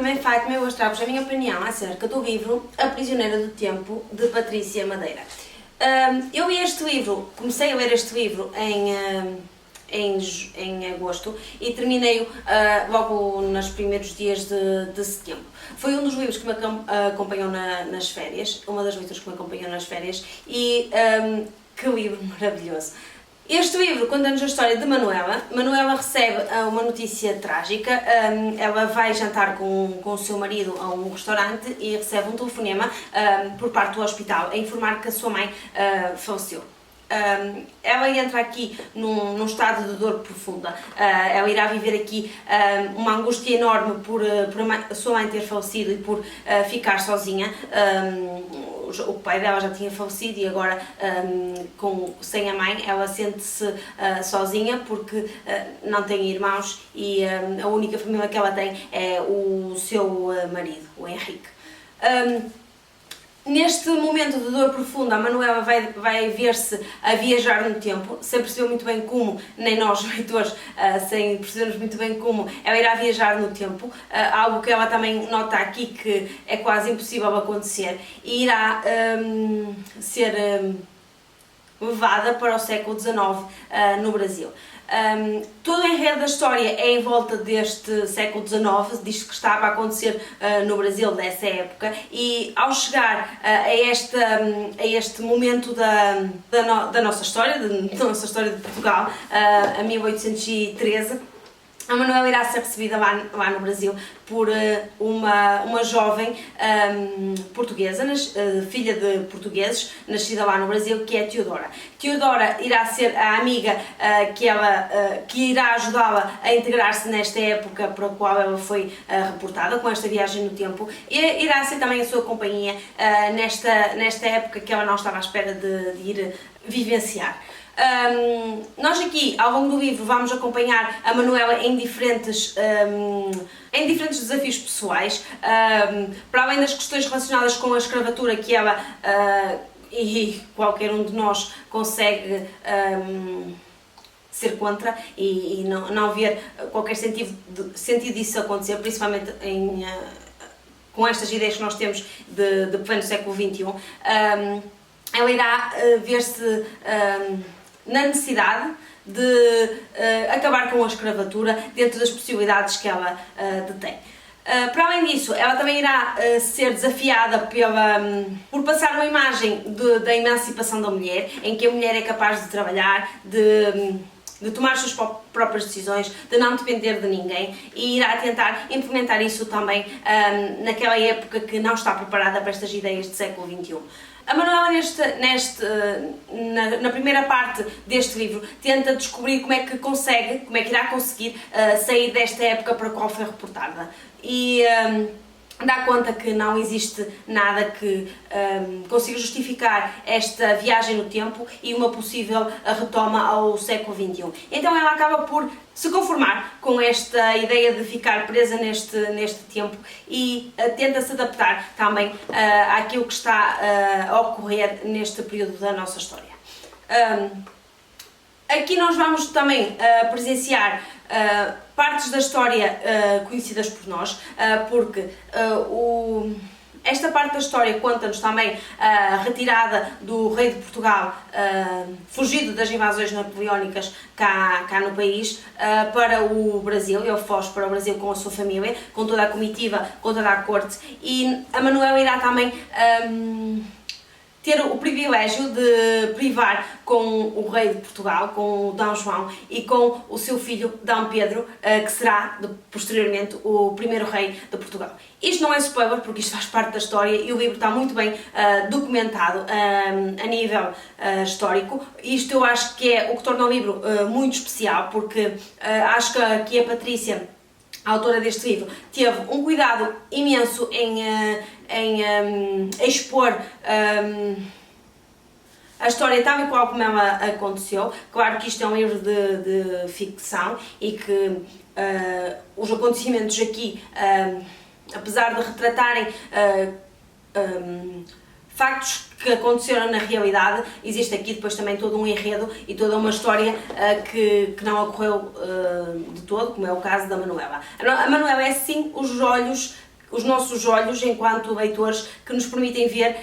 nome é Fátima e eu vou mostrar-vos a minha opinião acerca do livro A Prisioneira do Tempo, de Patrícia Madeira. Eu li este livro, comecei a ler este livro em agosto e terminei-o logo nos primeiros dias de setembro. Foi um dos livros que me acompanhou nas férias, uma das leituras que me acompanhou nas férias e que livro maravilhoso! Este livro conta-nos a história de Manuela. Manuela recebe uma notícia trágica. Ela vai jantar com o seu marido a um restaurante e recebe um telefonema por parte do hospital a informar que a sua mãe faleceu. Ela entra aqui num estado de dor profunda. Ela irá viver aqui uma angústia enorme por a sua mãe ter falecido e por ficar sozinha. O pai dela já tinha falecido e agora, sem a mãe, ela sente-se sozinha porque não tem irmãos e a única família que ela tem é o seu marido, o Henrique. Neste momento de dor profunda, a Manuela vai ver-se a viajar no tempo, sem perceber muito bem como, nem nós leitores, sem percebermos muito bem como, ela irá viajar no tempo, algo que ela também nota aqui que é quase impossível acontecer, e irá ser levada para o século XIX no Brasil. Todo o enredo da história é em volta deste século XIX, disto que estava a acontecer no Brasil dessa época, e ao chegar a este momento da nossa história, da nossa história de Portugal, a 1813, a Manuela irá ser recebida lá no Brasil por uma jovem portuguesa, filha de portugueses, nascida lá no Brasil, que é Teodora. Teodora irá ser a amiga que irá ajudá-la a integrar-se nesta época para a qual ela foi reportada, com esta viagem no tempo, e irá ser também a sua companhia nesta época que ela não estava à espera de ir vivenciar. Nós aqui, ao longo do livro, vamos acompanhar a Manuela em diferentes desafios pessoais, para além das questões relacionadas com a escravatura que ela e qualquer um de nós consegue ser contra e não ver qualquer sentido disso acontecer, principalmente com estas ideias que nós temos de pleno século XXI. Ela irá ver-se na necessidade de acabar com a escravatura dentro das possibilidades que ela detém. Para além disso, ela também irá ser desafiada por passar uma imagem da emancipação da mulher, em que a mulher é capaz de trabalhar, de tomar as suas próprias decisões, de não depender de ninguém, e irá tentar implementar isso também naquela época que não está preparada para estas ideias do século XXI. A Manuela, na primeira parte deste livro, tenta descobrir como é que irá conseguir sair desta época para a qual foi reportada. E dá conta que não existe nada que consiga justificar esta viagem no tempo e uma possível retoma ao século XXI. Então ela acaba por se conformar com esta ideia de ficar presa neste tempo e tenta se adaptar também àquilo que está a ocorrer neste período da nossa história. Aqui nós vamos também presenciar partes da história conhecidas por nós, porque esta parte da história conta-nos também a retirada do rei de Portugal, fugido das invasões napoleónicas cá no país, para o Brasil. Ele foge para o Brasil com a sua família, com toda a comitiva, com toda a corte, e a Manuela irá também ter o privilégio de privar com o rei de Portugal, com o D. João, e com o seu filho D. Pedro, que será posteriormente o primeiro rei de Portugal. Isto não é spoiler, porque isto faz parte da história e o livro está muito bem documentado a nível histórico. Isto eu acho que é o que torna o livro muito especial, porque acho que aqui a Patrícia, a autora deste livro, teve um cuidado imenso em expor a história tal e qual como ela aconteceu. Claro que isto é um livro de ficção e que os acontecimentos aqui, apesar de retratarem factos que aconteceram na realidade, existe aqui depois também todo um enredo e toda uma história que não ocorreu de todo, como é o caso da Manuela. A Manuela é sim os olhos os nossos olhos enquanto leitores, que nos permitem ver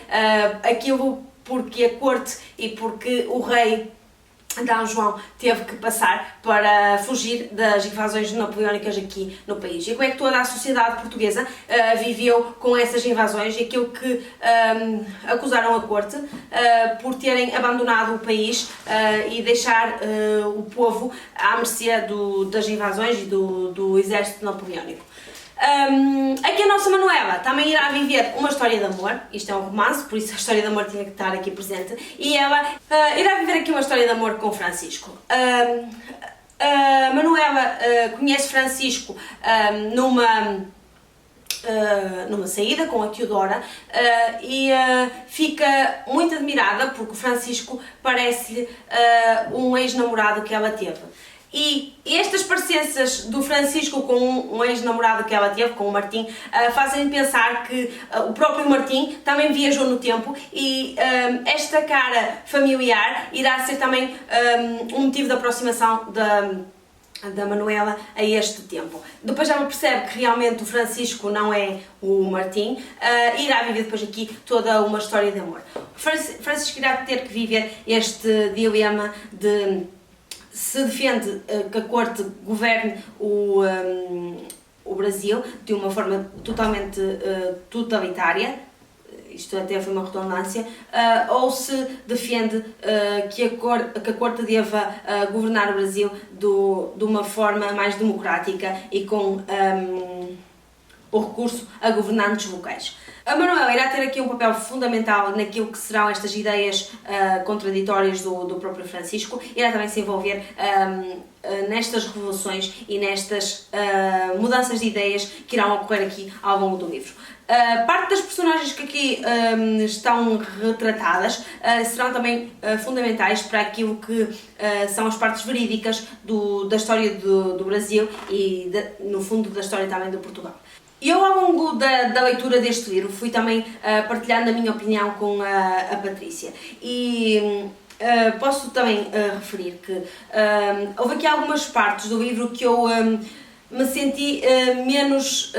aquilo porque a corte e porque o rei D. João teve que passar para fugir das invasões napoleónicas aqui no país. E como é que toda a sociedade portuguesa viveu com essas invasões e aquilo que acusaram a corte por terem abandonado o país e deixar o povo à mercê das invasões e do exército napoleónico. Aqui a nossa Manuela também irá viver uma história de amor, isto é um romance, por isso a história de amor tinha que estar aqui presente, e ela irá viver aqui uma história de amor com Francisco. A Manuela conhece Francisco numa saída com a Teodora e fica muito admirada porque o Francisco parece-lhe um ex-namorado que ela teve. E estas parecenças do Francisco com um ex-namorado que ela teve, com o Martim, fazem pensar que o próprio Martim também viajou no tempo e esta cara familiar irá ser também um motivo de aproximação da Manuela a este tempo. Depois ela percebe que realmente o Francisco não é o Martim e irá viver depois aqui toda uma história de amor. Francisco irá ter que viver este dilema de se defende que a corte governe o Brasil de uma forma totalmente totalitária, isto até foi uma redundância, ou se defende que a corte deva governar o Brasil de uma forma mais democrática e com o recurso a governantes locais. A Manuela irá ter aqui um papel fundamental naquilo que serão estas ideias contraditórias do próprio Francisco, irá também se envolver nestas revoluções e nestas mudanças de ideias que irão ocorrer aqui ao longo do livro. Parte das personagens que aqui estão retratadas serão também fundamentais para aquilo que são as partes verídicas da história do Brasil e, no fundo, da história também de Portugal. Eu, ao longo da leitura deste livro, fui também partilhando a minha opinião com a Patrícia e posso também referir que houve aqui algumas partes do livro que eu me senti menos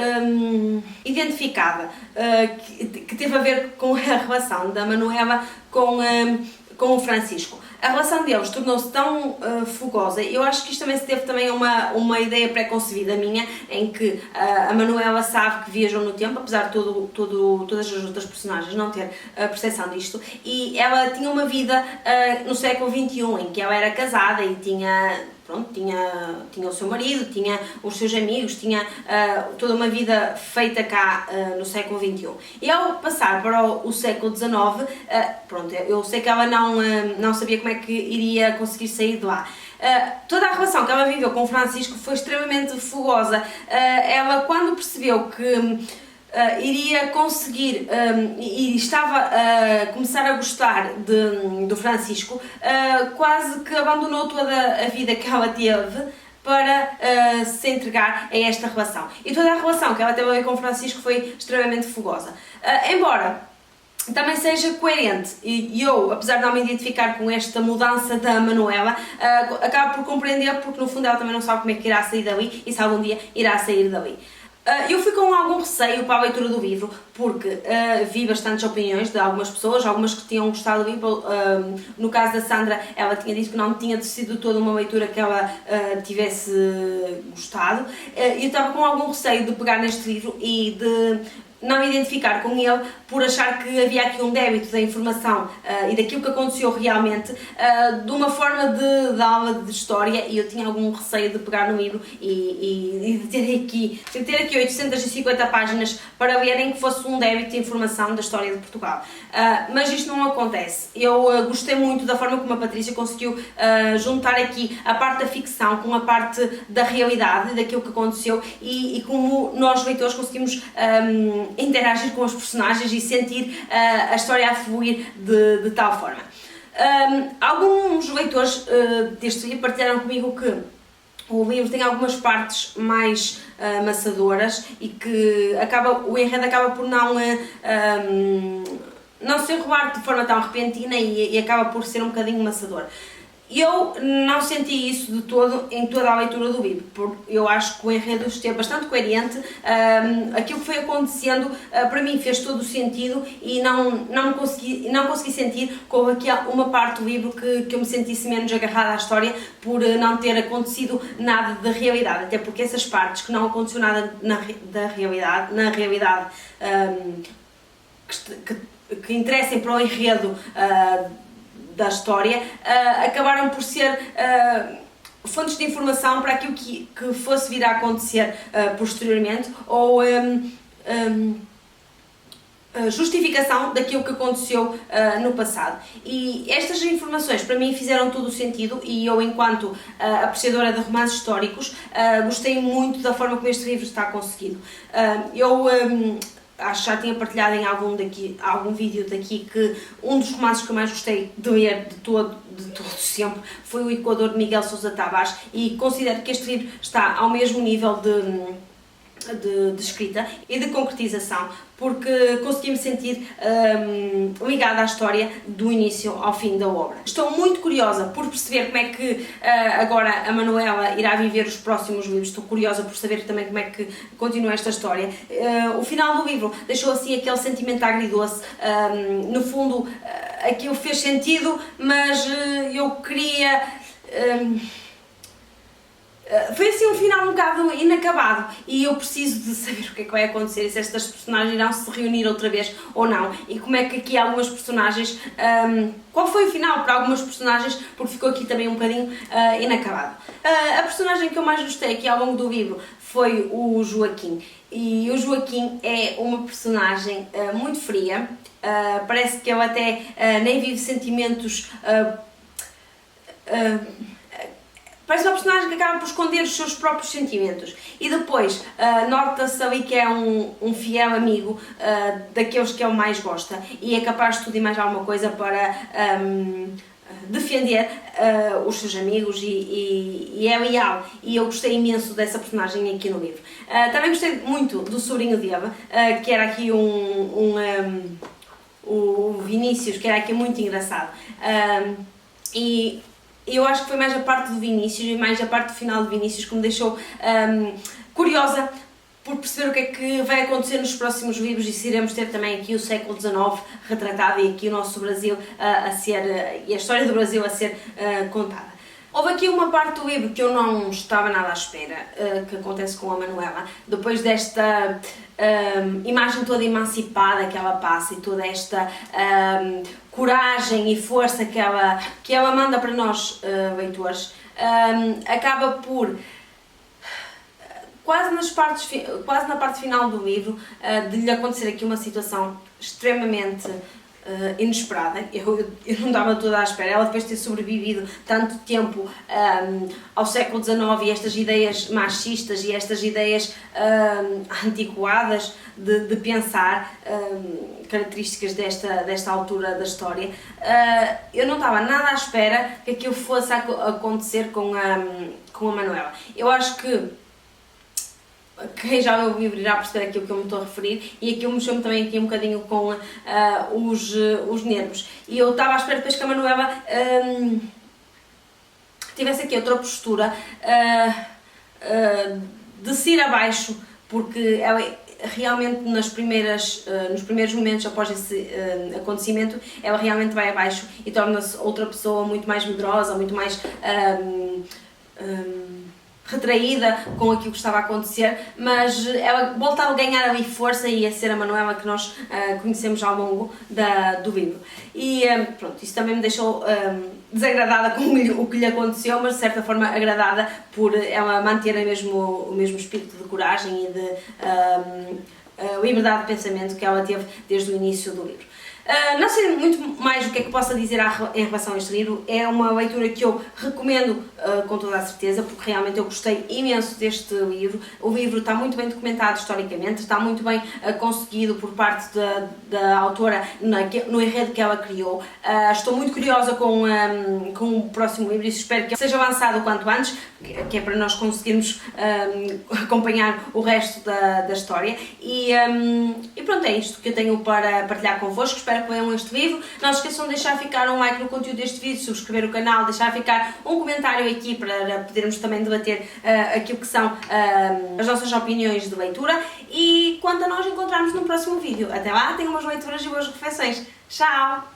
identificada, que teve a ver com a relação da Manuela com o Francisco. A relação deles tornou-se tão fogosa, eu acho que isto também se teve também uma ideia pré-concebida minha, em que a Manuela sabe que viajam no tempo, apesar de todas as outras personagens não ter a percepção disto, e ela tinha uma vida no século XXI, em que ela era casada e tinha o seu marido, tinha os seus amigos, tinha toda uma vida feita cá no século XXI. E ao passar para o século XIX, eu sei que ela não sabia como é que iria conseguir sair de lá. Toda a relação que ela viveu com o Francisco foi extremamente fogosa. Ela, quando percebeu que iria conseguir e estava a começar a gostar do Francisco, quase que abandonou toda a vida que ela teve para se entregar a esta relação. E toda a relação que ela teve com o Francisco foi extremamente fogosa. Embora também seja coerente, e eu, apesar de não me identificar com esta mudança da Manuela, acabo por compreender, porque no fundo ela também não sabe como é que irá sair dali e se algum dia irá sair dali. Eu fui com algum receio para a leitura do livro, porque vi bastantes opiniões de algumas pessoas, algumas que tinham gostado do livro. No caso da Sandra, ela tinha dito que não tinha sido toda uma leitura que ela tivesse gostado. Eu estava com algum receio de pegar neste livro e de não me identificar com ele por achar que havia aqui um débito da informação e daquilo que aconteceu realmente de uma forma de aula de história, e eu tinha algum receio de pegar no livro e de ter aqui 850 páginas para lerem que fosse um débito de informação da história de Portugal. Mas isto não acontece. Eu gostei muito da forma como a Patrícia conseguiu juntar aqui a parte da ficção com a parte da realidade, daquilo que aconteceu, e como nós leitores conseguimos interagir com os personagens e sentir a história a fluir de tal forma. Alguns leitores deste livro partilharam comigo que o livro tem algumas partes mais maçadoras e que o enredo acaba por não se enrolar de forma tão repentina e acaba por ser um bocadinho maçador. Eu não senti isso de todo em toda a leitura do livro, eu acho que o enredo esteve bastante coerente, aquilo que foi acontecendo para mim fez todo o sentido e não consegui sentir que houve aqui uma parte do livro que eu me sentisse menos agarrada à história por não ter acontecido nada da realidade, até porque essas partes que não aconteceu nada na realidade que interessem para o enredo da história, acabaram por ser fontes de informação para aquilo que fosse vir a acontecer posteriormente, ou justificação daquilo que aconteceu no passado. E estas informações para mim fizeram todo o sentido e eu, enquanto apreciadora de romances históricos, gostei muito da forma como este livro está conseguido. Acho que já tinha partilhado em algum vídeo daqui que um dos romances que eu mais gostei de ler de todo sempre foi o Equador de Miguel Sousa Tavares, e considero que este livro está ao mesmo nível de escrita e de concretização, porque consegui-me sentir ligada à história do início ao fim da obra. Estou muito curiosa por perceber como é que agora a Manuela irá viver os próximos livros, estou curiosa por saber também como é que continua esta história. O final do livro deixou assim aquele sentimento agridoce, no fundo aquilo fez sentido, mas eu queria... foi assim um final um bocado inacabado e eu preciso de saber o que é que vai acontecer e se estas personagens irão se reunir outra vez ou não, e como é que aqui algumas personagens, qual foi o final para algumas personagens, porque ficou aqui também um bocadinho inacabado. A personagem que eu mais gostei aqui ao longo do livro foi o Joaquim, e o Joaquim é uma personagem muito fria, parece que ele até nem vive sentimentos... Parece uma personagem que acaba por esconder os seus próprios sentimentos e depois nota-se ali que é um fiel amigo daqueles que ele mais gosta e é capaz de tudo e mais alguma coisa para defender os seus amigos e é leal, e eu gostei imenso dessa personagem aqui no livro. Também gostei muito do sobrinho dele, que era aqui o Vinícius, que era aqui muito engraçado, e eu acho que foi mais a parte do Vinícius e mais a parte do final do Vinícius que me deixou curiosa por perceber o que é que vai acontecer nos próximos livros e se iremos ter também aqui o século XIX retratado e aqui o nosso Brasil e a história do Brasil a ser contada. Houve aqui uma parte do livro que eu não estava nada à espera, que acontece com a Manuela, depois desta imagem toda emancipada que ela passa e toda esta coragem e força que ela manda para nós, leitores, acaba por, quase na parte final do livro, de lhe acontecer aqui uma situação extremamente inesperada. Eu não estava toda à espera. Ela, depois de ter sobrevivido tanto tempo ao século XIX e estas ideias machistas e estas ideias antiquadas de pensar, características desta altura da história, eu não estava nada à espera que aquilo fosse a acontecer com a Manuela. Eu acho que quem já leu o livro irá perceber aquilo que eu me estou a referir, e aquilo mexeu-me também aqui um bocadinho com os nervos. E eu estava à espera depois que a Manuela tivesse aqui outra postura, de se ir abaixo, porque ela realmente nos primeiros momentos após esse acontecimento, ela realmente vai abaixo e torna-se outra pessoa muito mais medrosa, muito mais retraída com aquilo que estava a acontecer, mas ela volta a ganhar ali força e a ser a Manuela que nós conhecemos ao longo do livro. E pronto, isso também me deixou desagradada com o que lhe aconteceu, mas de certa forma agradada por ela manter o mesmo espírito de coragem e de liberdade de pensamento que ela teve desde o início do livro. Não sei muito mais o que é que possa dizer em relação a este livro. É uma leitura que eu recomendo com toda a certeza, porque realmente eu gostei imenso deste livro. O livro está muito bem documentado historicamente, está muito bem conseguido por parte da autora no enredo que ela criou. Estou muito curiosa com o próximo livro e espero que seja lançado o quanto antes, que é para nós conseguirmos acompanhar o resto da história. E pronto, é isto que eu tenho para partilhar convosco. Espero espero que venham este vídeo. Não se esqueçam de deixar ficar um like no conteúdo deste vídeo, subscrever o canal, deixar ficar um comentário aqui para podermos também debater aquilo que são as nossas opiniões de leitura. E quanto a nós encontrarmos no próximo vídeo. Até lá, tenham umas leituras e boas refeições. Tchau!